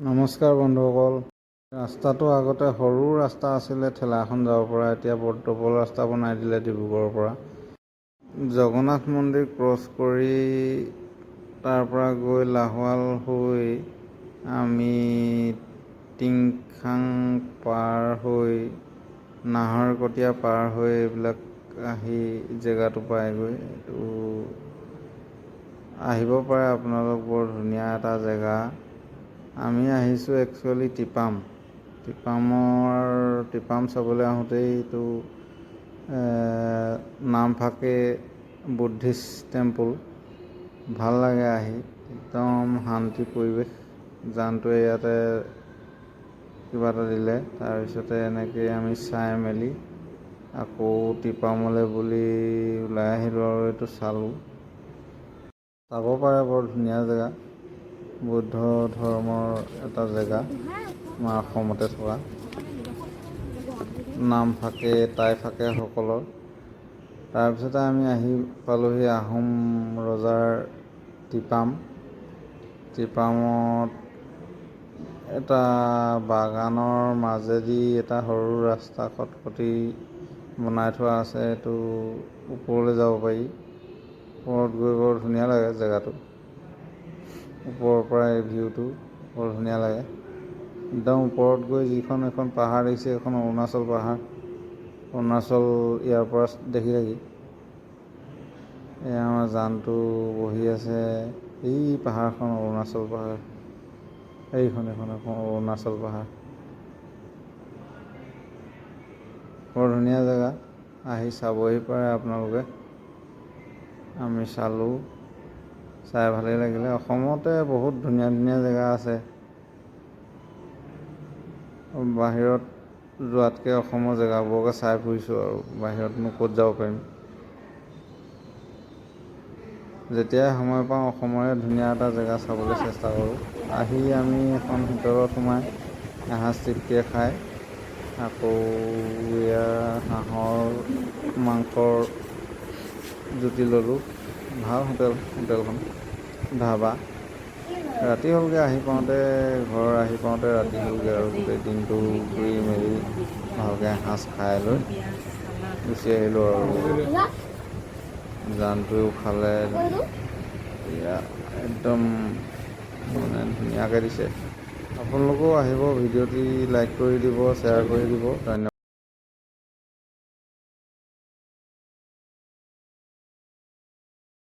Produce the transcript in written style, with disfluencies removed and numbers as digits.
নমস্কাৰ বন্ধুসকল। ৰাস্তাটো আগতে সৰু ৰাস্তা আছিলে, ঠেলা এখন যাব পৰা। এতিয়া বৰ্তপল ৰাস্তা বনাই দিলে ডিব্ৰুগড়ৰ পৰা। জগন্নাথ মন্দিৰ ক্ৰছ কৰি তাৰ পৰা গৈ লাহোৱাল হৈ আমি টিংখাং পাৰ হৈ নাহৰকটীয়া পাৰ হৈ এইবিলাক আহি জেগাটো পাইগৈ। এইটো আহিব পাৰে আপোনালোক, বৰ ধুনীয়া এটা জেগা। আমি আহিছোঁ একচুৱেলি টিপাম চাবলৈ আহোঁতেই এইটো নামফাকে বুদ্ধিষ্ট টেম্পল। ভাল লাগে আহি, একদম শান্তি পৰিৱেশ। জানটোৱে ইয়াতে কিবা এটা দিলে, তাৰপিছতে এনেকৈ আমি চাই মেলি আকৌ টিপামলৈ বুলি ওলাই আহিলোঁ আৰু এইটো চালোঁ। চাব পাৰে, বৰ ধুনীয়া জেগা। বৌদ্ধ ধৰ্মৰ এটা জেগা আমাৰ অসমতে থকা নামফাকে টাইফাকেসকলৰ। তাৰপিছতে আমি আহি পালোঁহি আহোম ৰজাৰ টিপামত এটা বাগানৰ মাজেদি এটা সৰু ৰাস্তা খটখটি বনাই থোৱা আছে। এইটো ওপৰলৈ যাব পাৰি। ওপৰত গৈ বৰ ধুনীয়া লাগে জেগাটো। ওপৰৰ পৰা এই ভিউটো বৰ ধুনীয়া লাগে। একদম ওপৰত গৈ এখন পাহাৰ দেখিছে, এখন অৰুণাচল পাহাৰ। অৰুণাচল ইয়াৰ পৰা দেখি থাকি এয়া আমাৰ জানটো বহি আছে। এই পাহাৰখন অৰুণাচল পাহাৰ, এইখন অৰুণাচল পাহাৰ। বৰ ধুনীয়া জেগা, আহি চাবহি পাৰে আপোনালোকে। আমি চালোঁ, চাই ভালেই লাগিলে। অসমতে বহুত ধুনীয়া ধুনীয়া জেগা আছে। বাহিৰত যোৱাতকৈ অসমৰ জেগাবোৰকে চাই ফুৰিছোঁ আৰু বাহিৰতনো ক'ত যাব পাৰিম। যেতিয়াই সময় পাওঁ অসমৰে ধুনীয়া এটা জেগা চাবলৈ চেষ্টা কৰোঁ। আহি আমি এখন হোটেলত সোমাই এসাঁজ তৃপ্তিৰে খাই আকৌ ইয়াৰ হাঁহৰ মাংসৰ জুতি ল'লোঁ। ভাল হোটেলখন ধাবা। ৰাতি হ'লগৈ ঘৰ আহি পাওঁতে ৰাতি হ'লগৈ আৰু গোটেই দিনটো ঘূৰি মেলি ভালকৈ এসাঁজ খাই লৈ গুচি আহিলোঁ আৰু জানটোৱেও খালে। একদম ধুনীয়াকৈ দিছে। আপোনালোকেও আহিব, ভিডিঅ'টি লাইক কৰি দিব, শ্বেয়াৰ কৰি দিব। ধন্যবাদ।